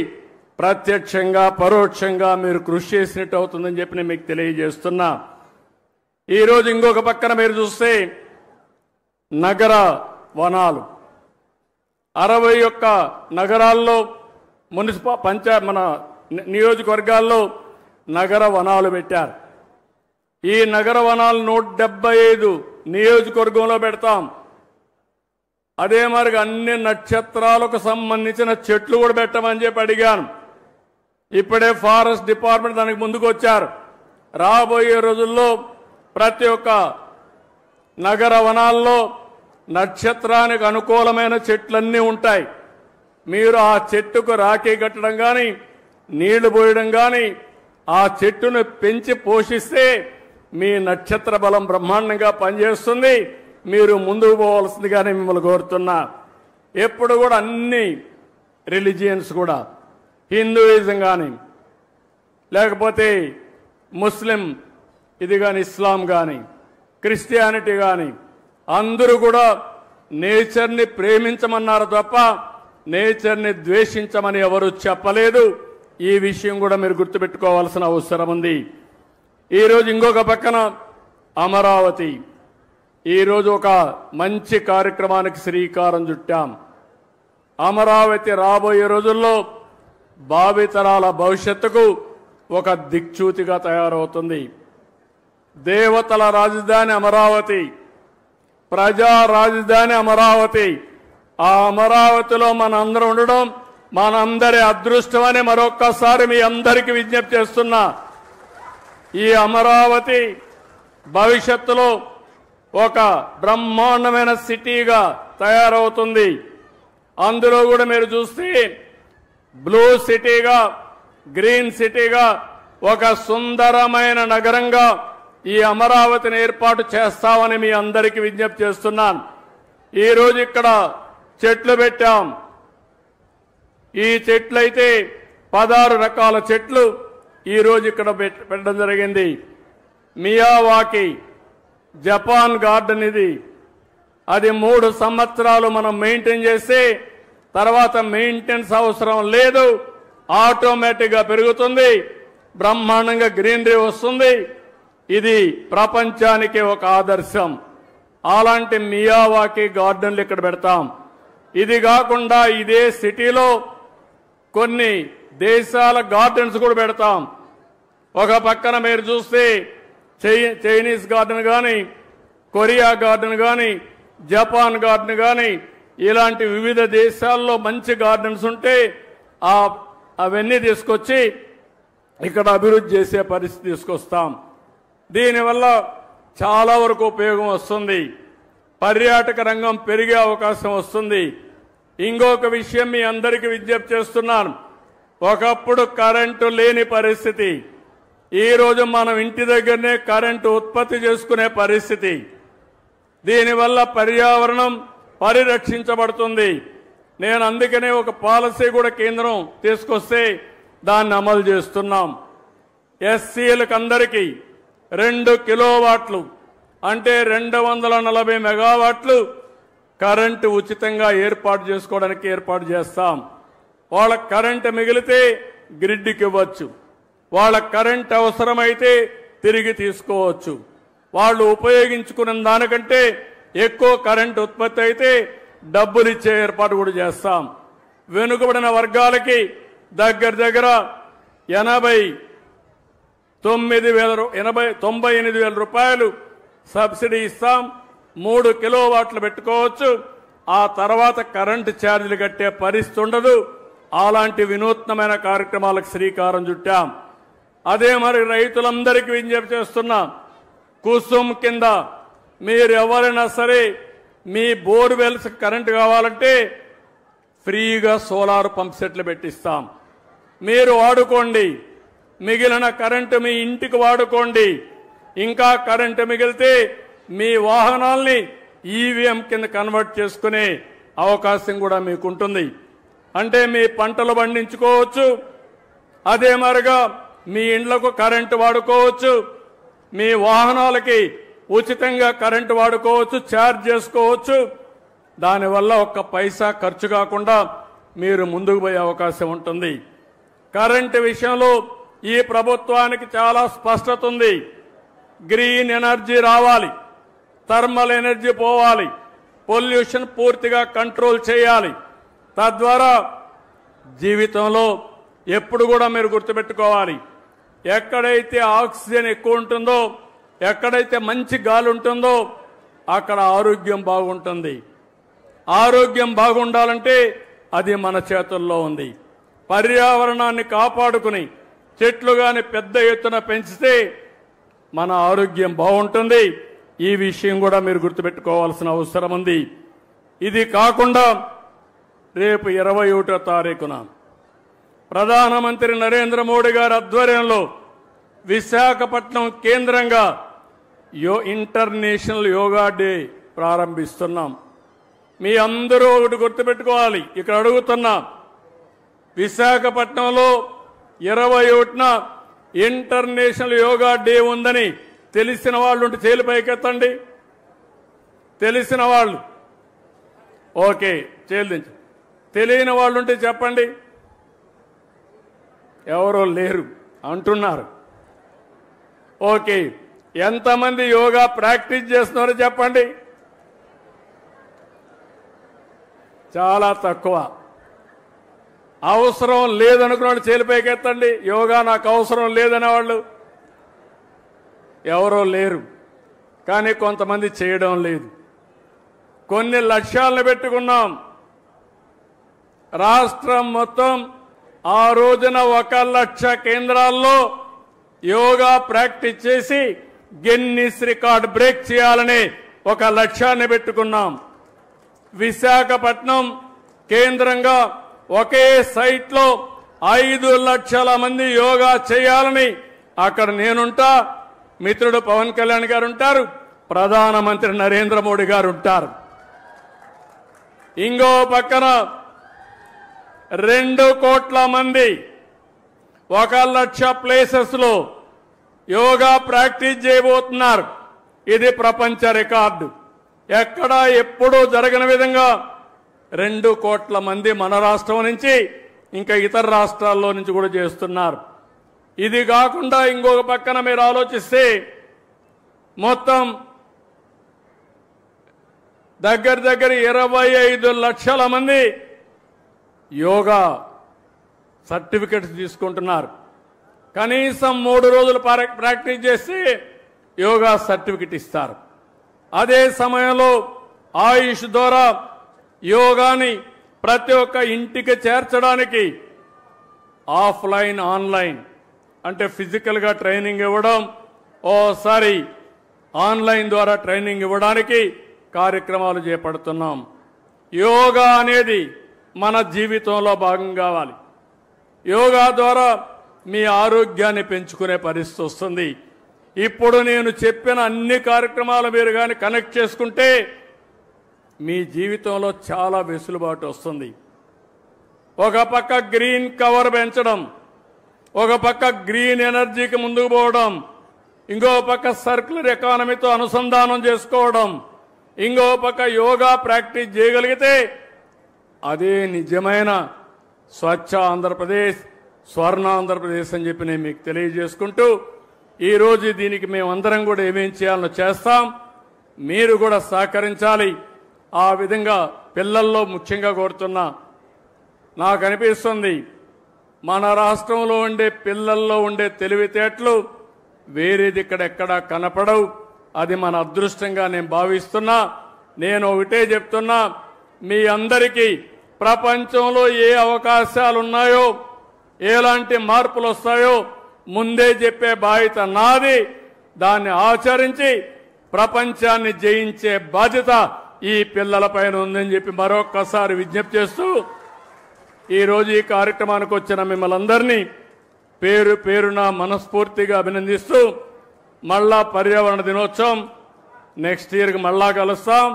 Speaker 1: ప్రత్యక్షంగా పరోక్షంగా మీరు కృషి చేసినట్టు అవుతుందని చెప్పి నేను మీకు తెలియజేస్తున్నా. ఈరోజు ఇంకొక పక్కన మీరు చూస్తే నగర వనాలు 61 నగరాల్లో మన నియోజకవర్గాల్లో నగర వనాలు పెట్టారు. ఈ నగర వనాలు 175 నియోజకవర్గంలో పెడతాం. అదే మరి అన్ని నక్షత్రాలకు సంబంధించిన చెట్లు కూడా పెట్టమని చెప్పి అడిగాను. ఇప్పుడే ఫారెస్ట్ డిపార్ట్మెంట్ దానికి ముందుకు వచ్చారు. రాబోయే రోజుల్లో ప్రతి ఒక్క నగర వనాల్లో నక్షత్రానికి అనుకూలమైన చెట్లన్నీ ఉంటాయి. మీరు ఆ చెట్టుకు రాఖీ కట్టడం కానీ నీళ్లు పోయడం కానీ ఆ చెట్టును పెంచి పోషిస్తే మీ నక్షత్ర బలం బ్రహ్మాండంగా పనిచేస్తుంది. మీరు ముందుకు పోవాల్సిందిగానే మిమ్మల్ని కోరుతున్నా. ఎప్పుడు కూడా అన్ని రిలీజియన్స్ కూడా హిందూయిజం కానీ లేకపోతే ముస్లిం ఇది కానీ ఇస్లాం కానీ క్రిస్టియానిటీ కానీ అందరూ కూడా నేచర్ని ప్రేమించమన్నారు తప్ప నేచర్ని ద్వేషించమని ఎవరు చెప్పలేదు. ఈ విషయం కూడా మీరు గుర్తుపెట్టుకోవాల్సిన అవసరం ఉంది. ఈరోజు ఇంకొక పక్కన అమరావతి, ఈరోజు ఒక మంచి కార్యక్రమానికి శ్రీకారం చుట్టాం. అమరావతి రాబోయే రోజుల్లో భావితరాల భవిష్యత్తుకు ఒక దిక్చూతిగా తయారవుతుంది. దేవతల రాజధాని అమరావతి, ప్రజా రాజధాని అమరావతి. ఆ అమరావతిలో మనందరం ఉండడం మనందరి అదృష్టమని మరొక్కసారి మీ అందరికీ విజ్ఞప్తి చేస్తున్నా. ఈ అమరావతి భవిష్యత్తులో ఒక బ్రహ్మాండమైన సిటీగా తయారవుతుంది. అందులో కూడా మీరు చూస్తే బ్లూ సిటీగా, గ్రీన్ సిటీగా, ఒక సుందరమైన నగరంగా ఈ అమరావతిని ఏర్పాటు చేస్తామని మీ అందరికీ విజ్ఞప్తి చేస్తున్నాను. ఈరోజు ఇక్కడ చెట్లు పెట్టాం. ఈ చెట్లయితే 16 రకాల చెట్లు ఈరోజు ఇక్కడ పెట్టడం జరిగింది. మియావాకి జపాన్ గార్డెన్ ఇది. అది 3 సంవత్సరాలు మనం మెయింటైన్ చేస్తే తర్వాత మెయింటెనెన్స్ అవసరం లేదు, ఆటోమేటిక్గా పెరుగుతుంది, బ్రహ్మాండంగా గ్రీనరీ వస్తుంది. ఇది ప్రపంచానికి ఒక ఆదర్శం. అలాంటి మియావాకి గార్డెన్లు ఇక్కడ పెడతాం. ఇది కాకుండా ఇదే సిటీలో కొన్ని దేశాల గార్డెన్స్ కూడా పెడతాం. ఒక పక్కన మీరు చూస్తే చైనీస్ గార్డెన్ కానీ, కొరియా గార్డెన్ కానీ, జపాన్ గార్డెన్ కానీ, ఇలాంటి వివిధ దేశాల్లో మంచి గార్డెన్స్ ఉంటే అవన్నీ తీసుకొచ్చి ఇక్కడ అభివృద్ధి చేసే పరిస్థితి తీసుకొస్తాం. దీనివల్ల చాలా వరకు ఉపయోగం వస్తుంది. పర్యాటక రంగం పెరిగే అవకాశం వస్తుంది. ఇంకొక విషయం మీ అందరికీ విజ్ఞప్తి చేస్తున్నాను. ఒకప్పుడు కరెంటు లేని పరిస్థితి, ఈరోజు మనం ఇంటి దగ్గరనే కరెంటు ఉత్పత్తి చేసుకునే పరిస్థితి. దీనివల్ల పర్యావరణం పరిరక్షించబడుతుంది. నేను అందుకనే ఒక పాలసీ కూడా కేంద్రం తీసుకొస్తే దాన్ని అమలు చేస్తున్నాం. ఎస్సీలకు అందరికీ 2 కిలోవాట్లు అంటే 240 మెగావాట్లు కరెంటు ఉచితంగా ఏర్పాటు చేసుకోవడానికి ఏర్పాటు చేస్తాం. వాళ్ళ కరెంటు మిగిలితే గ్రిడ్కి ఇవ్వచ్చు, వాళ్ళ కరెంట్ అవసరమైతే తిరిగి తీసుకోవచ్చు. వాళ్ళు ఉపయోగించుకున్న దానికంటే ఎక్కువ కరెంటు ఉత్పత్తి అయితే డబ్బులు ఇచ్చే ఏర్పాటు కూడా చేస్తాం. వెనుకబడిన వర్గాలకి దగ్గర 98,000 రూపాయలు సబ్సిడీ ఇస్తాం. 3 కిలోవాట్లు పెట్టుకోవచ్చు. ఆ తర్వాత కరెంటు ఛార్జీలు కట్టే పరిస్థితి ఉండదు. అలాంటి వినూత్నమైన కార్యక్రమాలకు శ్రీకారం చుట్టాం. అదే మరి రైతులందరికీ విజ్ఞప్తి చేస్తున్నా, కుసుమ్ కింద మీరు ఎవరైనా సరే మీ బోర్వెల్స్ కరెంటు కావాలంటే ఫ్రీగా సోలార్ పంప్ సెట్లు పెట్టిస్తాం. మీరు వాడుకోండి, మిగిలిన కరెంటు మీ ఇంటికి వాడుకోండి. ఇంకా కరెంటు మిగిలితే మీ వాహనాల్ని ఈవీఎం కింద కన్వర్ట్ చేసుకునే అవకాశం కూడా మీకుంటుంది. అంటే మీ పంటలు పండించుకోవచ్చు, అదే మరిగా మీ ఇండ్లకు కరెంటు వాడుకోవచ్చు, మీ వాహనాలకి ఉచితంగా కరెంటు వాడుకోవచ్చు, ఛార్జ్ చేసుకోవచ్చు. దానివల్ల ఒక్క పైసా ఖర్చు కాకుండా మీరు ముందుకు పోయే అవకాశం ఉంటుంది. కరెంటు విషయంలో ఈ ప్రభుత్వానికి చాలా స్పష్టత ఉంది. గ్రీన్ ఎనర్జీ రావాలి, థర్మల్ ఎనర్జీ పోవాలి, పొల్యూషన్ పూర్తిగా కంట్రోల్ చేయాలి. తద్వారా జీవితంలో ఎప్పుడు కూడా మీరు గుర్తుపెట్టుకోవాలి, ఎక్కడైతే ఆక్సిజన్ ఎక్కువ ఉంటుందో, ఎక్కడైతే మంచి గాలి ఉంటుందో అక్కడ ఆరోగ్యం బాగుంటుంది. ఆరోగ్యం బాగుండాలంటే అది మన చేతుల్లో ఉంది. పర్యావరణాన్ని కాపాడుకుని చెట్లు గాని పెద్ద ఎత్తున పెంచితే మన ఆరోగ్యం బాగుంటుంది. ఈ విషయం కూడా మీరు గుర్తుపెట్టుకోవాల్సిన అవసరం ఉంది. ఇది కాకుండా రేపు 21వ తారీఖున ప్రధానమంత్రి నరేంద్ర మోడీ గారి ఆధ్వర్యంలో విశాఖపట్నం కేంద్రంగా ఇంటర్నేషనల్ యోగా డే ప్రారంభిస్తున్నాం. మీ అందరూ ఒకటి గుర్తుపెట్టుకోవాలి, ఇక్కడ అడుగుతున్నా, విశాఖపట్నంలో 21న ఇంటర్నేషనల్ యోగా డే ఉందని తెలిసిన వాళ్ళు ఉంటే చేలు పైకెత్తండి. తెలిసిన వాళ్ళు ఓకే చేలు దించండి. తెలియని వాళ్ళు ఉంటే చెప్పండి. ఎవరో లేరు అంటున్నారు. ఓకే, ఎంతమంది యోగా ప్రాక్టీస్ చేస్తున్నారో చెప్పండి. చాలా తక్కువ. అవసరం లేదనుకున్న చేలు పైకెత్తండి. యోగా నాకు అవసరం లేదనే వాళ్ళు ఎవరో లేరు. కానీ కొంతమంది చేయడం లేదు. కొన్ని లక్ష్యాలను పెట్టుకున్నాం. రాష్ట్రం మొత్తం ఆ రోజున 1,00,000 కేంద్రాల్లో యోగా ప్రాక్టీస్ చేసి గిన్నిస్ రికార్డ్ బ్రేక్ చేయాలని ఒక లక్ష్యాన్ని పెట్టుకున్నాం. విశాఖపట్నం కేంద్రంగా ఒకే సైట్లో 5 లక్షల మంది యోగా చేయాలని అక్కడ నేనుంటా, మిత్రుడు పవన్ కళ్యాణ్ గారు ఉంటారు, ప్రధానమంత్రి నరేంద్ర మోడీ గారు ఉంటారు. ఇంకో పక్కన 2 కోట్ల మంది 1,00,000 ప్లేసెస్ లో యోగా ప్రాక్టీస్ చేయబోతున్నారు. ఇది ప్రపంచ రికార్డు. ఎక్కడా ఎప్పుడూ జరగని విధంగా 2 కోట్ల మంది మన రాష్ట్రం నుంచి ఇంకా ఇతర రాష్ట్రాల్లో నుంచి కూడా చేస్తున్నారు. ఇది కాకుండా ఇంకొక పక్కన మీరు ఆలోచిస్తే మొత్తం దగ్గర 25 లక్షల మంది యోగా సర్టిఫికెట్స్ తీసుకుంటున్నారు. కనీసం 3 రోజులు ప్రాక్టీస్ చేసి యోగా సర్టిఫికెట్ ఇస్తారు. అదే సమయంలో ఆయుష్ ద్వారా యోగాని ప్రతి ఒక్క ఇంటికి చేర్చడానికి ఆఫ్లైన్ ఆన్లైన్ అంటే ఫిజికల్గా ట్రైనింగ్ ఇవ్వడం, ఓసారి ఆన్లైన్ ద్వారా ట్రైనింగ్ ఇవ్వడానికి కార్యక్రమాలు చేపడుతున్నాం. యోగా అనేది మన జీవితంలో భాగం కావాలి. యోగా ద్వారా మీ ఆరోగ్యాన్ని పెంచుకునే పరిస్థితి వస్తుంది. ఇప్పుడు నేను చెప్పిన అన్ని కార్యక్రమాలు మీరు కానీ కనెక్ట్ చేసుకుంటే మీ జీవితంలో చాలా వెసులుబాటు వస్తుంది. ఒక పక్క గ్రీన్ కవర్ పెంచడం, ఒక పక్క గ్రీన్ ఎనర్జీకి ముందుకు పోవడం, ఇంకో పక్క సర్క్యులర్ ఎకానమీతో అనుసంధానం చేసుకోవడం, ఇంకో పక్క యోగా ప్రాక్టీస్ చేయగలిగితే అదే నిజమైన స్వచ్ఛ ఆంధ్రప్రదేశ్, స్వర్ణ ఆంధ్రప్రదేశ్ అని చెప్పి నేను మీకు తెలియజేసుకుంటూ ఈరోజు దీనికి మేమందరం కూడా ఏమేం చేయాలో చేస్తాం. మీరు కూడా సహకరించాలి. ఆ విధంగా పిల్లల్లో ముఖ్యంగా కోరుతున్నా, నాకు అనిపిస్తుంది మన రాష్ట్రంలో ఉండే పిల్లల్లో ఉండే తెలివితేటలు వేరేది ఇక్కడెక్కడా కనపడవు. అది మన అదృష్టంగా నేను భావిస్తున్నా. నేను ఒకటే చెప్తున్నా, మీ అందరికీ ప్రపంచంలో ఏ అవకాశాలు ఉన్నాయో, ఎలాంటి మార్పులు వస్తాయో ముందే చెప్పే బాధ్యత నాది. దాన్ని ఆచరించి ప్రపంచాన్ని జయించే బాధ్యత ఈ పిల్లలపైన ఉందని చెప్పి మరొక్కసారి విజ్ఞప్తి చేస్తూ ఈరోజు ఈ కార్యక్రమానికి వచ్చిన మిమ్మల్ని అందరినీ పేరు పేరున మనస్ఫూర్తిగా అభినందిస్తూ మళ్ళా పర్యావరణ దినోత్సవం నెక్స్ట్ ఇయర్కి మళ్ళా కలుస్తాం.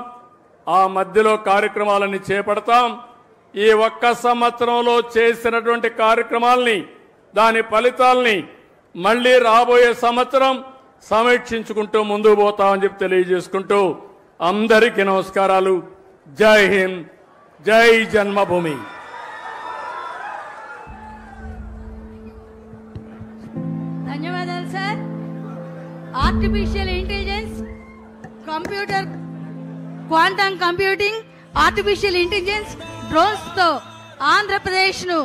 Speaker 1: ఆ మధ్యలో కార్యక్రమాలన్నీ చేపడతాం. ఈ ఒక్క సంవత్సరంలో చేసినటువంటి కార్యక్రమాలని, దాని ఫలితాలని మళ్ళీ రాబోయే సంవత్సరం సమీక్షించుకుంటూ ముందుకు పోతామని చెప్పి తెలియజేసుకుంటూ అందరికీ నమస్కారాలు. జై హింద్, జై జన్మభూమి.
Speaker 2: Artificial intelligence, computer, quantum computing, artificial intelligence, drones తో ఆంధ్రప్రదేశ్ ను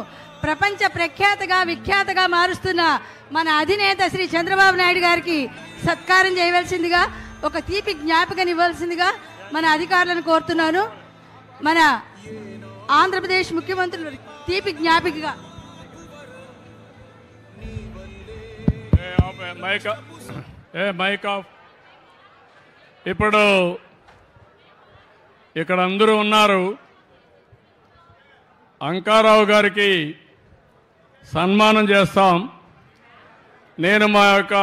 Speaker 2: ప్రపంచ ప్రఖ్యాతగా విఖ్యాతగా మారుస్తున్న మన అధినేత శ్రీ చంద్రబాబు నాయుడు గారికి సత్కారం చేయవలసిందిగా, ఒక తీపి జ్ఞాపకం ఇవ్వాల్సిందిగా మన అధికారులను కోరుతున్నాను. మన ఆంధ్రప్రదేశ్ ముఖ్యమంత్రులు తీపి జ్ఞాపికగా
Speaker 1: ఇప్పుడు ఇక్కడ అందరూ ఉన్నారు. అంకారావు గారికి సన్మానం చేస్తాం. నేను మా యొక్క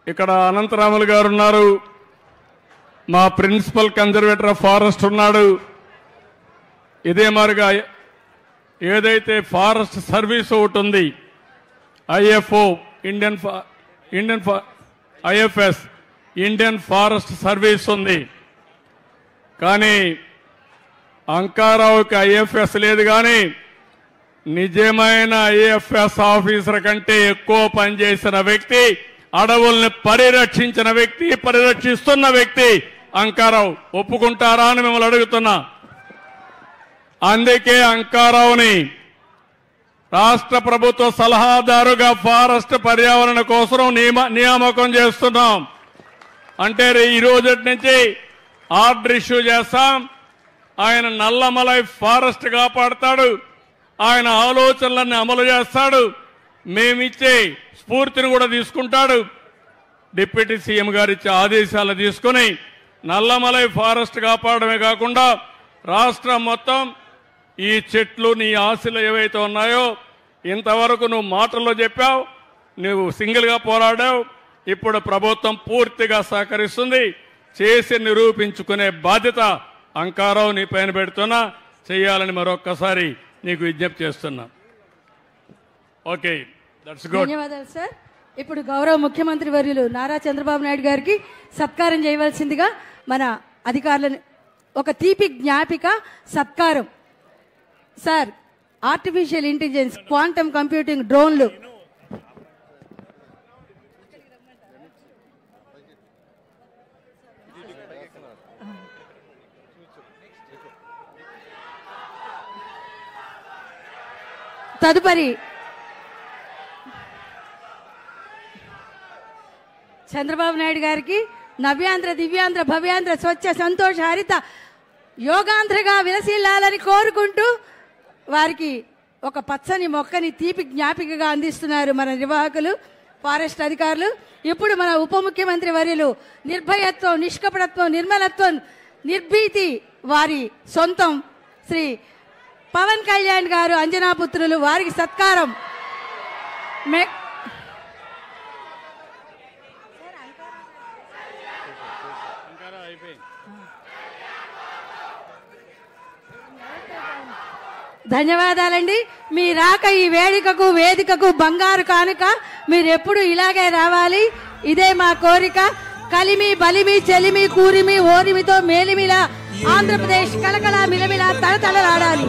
Speaker 1: ఇక్కడ అనంతరాములు గారు ఉన్నారు, మా ప్రిన్సిపల్ కన్జర్వేటర్ ఆఫ్ ఫారెస్ట్ ఉన్నాడు. ఇదే మరిగా ఏదైతే ఫారెస్ట్ సర్వీస్ ఒకటి ఉంది, ఐఎఫ్ఓ ఐఎఫ్ఎస్ ఇండియన్ ఫారెస్ట్ సర్వీస్ ఉంది. కానీ అంకారావుకి ఐఎఫ్ఎస్ లేదు. కానీ నిజమైన ఐఎఫ్ఎస్ ఆఫీసర్ కంటే ఎక్కువ పనిచేసిన వ్యక్తి, అడవుల్ని పరిరక్షించిన వ్యక్తి, పరిరక్షిస్తున్న వ్యక్తి అంకారావు. ఒప్పుకుంటారా అని మిమ్మల్ని అడుగుతున్నా. అందుకే అంకారావుని రాష్ట్ర ప్రభుత్వ సలహాదారుగా ఫారెస్ట్ పర్యావరణ కోసం నియామకం చేస్తున్నాం. అంటే ఈ రోజు నుంచి ఆర్డర్ ఇష్యూ చేస్తాం. ఆయన నల్లమలై ఫారెస్ట్ కాపాడతాడు, ఆయన ఆలోచనలన్నీ అమలు చేస్తాడు, మేమిచ్చే స్ఫూర్తిని కూడా తీసుకుంటాడు. డిప్యూటీ సీఎం గారు ఇచ్చే ఆదేశాలు తీసుకుని నల్లమలై ఫారెస్ట్ కాపాడమే కాకుండా రాష్ట్రం మొత్తం ఈ చెట్లు నీ ఆశలు ఏవైతే ఉన్నాయో, ఇంతవరకు నువ్వు మాటల్లో చెప్పావు, నువ్వు సింగిల్గా పోరాడావు. ఇప్పుడు ప్రభుత్వం పూర్తిగా సహకరిస్తుంది. చేసి నిరూపించుకునే బాధ్యత అంకారావు నీ పైన పెడుతున్నా, చేయాలని మరొక్కసారి నీకు విజ్ఞప్తి చేస్తున్నా. Okay, that's good.
Speaker 2: ధన్యవాదాలు సార్. ఇప్పుడు గౌరవ ముఖ్యమంత్రి వర్యులు నారా చంద్రబాబు నాయుడు గారికి సత్కారం చేయవలసిందిగా మన అధికారులను ఒక తీపి జ్ఞాపిక సత్కారం. Sir, artificial intelligence, quantum computing, డ్రోన్లు, తదుపరి చంద్రబాబు నాయుడు గారికి నవ్యాంధ్ర, దివ్యాంధ్ర, భవ్యాంధ్ర, స్వచ్ఛ, సంతోష, హరిత యోగాంధ్రగా విలసిల్లాలని కోరుకుంటూ వారికి ఒక పచ్చని మొక్కని తీపి జ్ఞాపికగా అందిస్తున్నారు మన నిర్వాహకులు, ఫారెస్ట్ అధికారులు. ఇప్పుడు మన ఉప ముఖ్యమంత్రి వర్యులు నిర్భయత్వం, నిష్కపటత్వం, నిర్మలత్వం, నిర్భీతి వారి సొంతం శ్రీ పవన్ కళ్యాణ్ గారు, అంజనాపుత్రులు, వారికి సత్కారం. ధన్యవాదాలండి. మీ రాక ఈ వేదికకు వేదికకు బంగారు కానుక. మీరు ఎప్పుడు ఇలాగే రావాలి, ఇదే మా కోరిక. కలిమి బలిమి చెలిమి కూరిమి ఓరిమితో మేలిమిలా ఆంధ్రప్రదేశ్ కలకల మిలమిలా తలతలలాడాలి.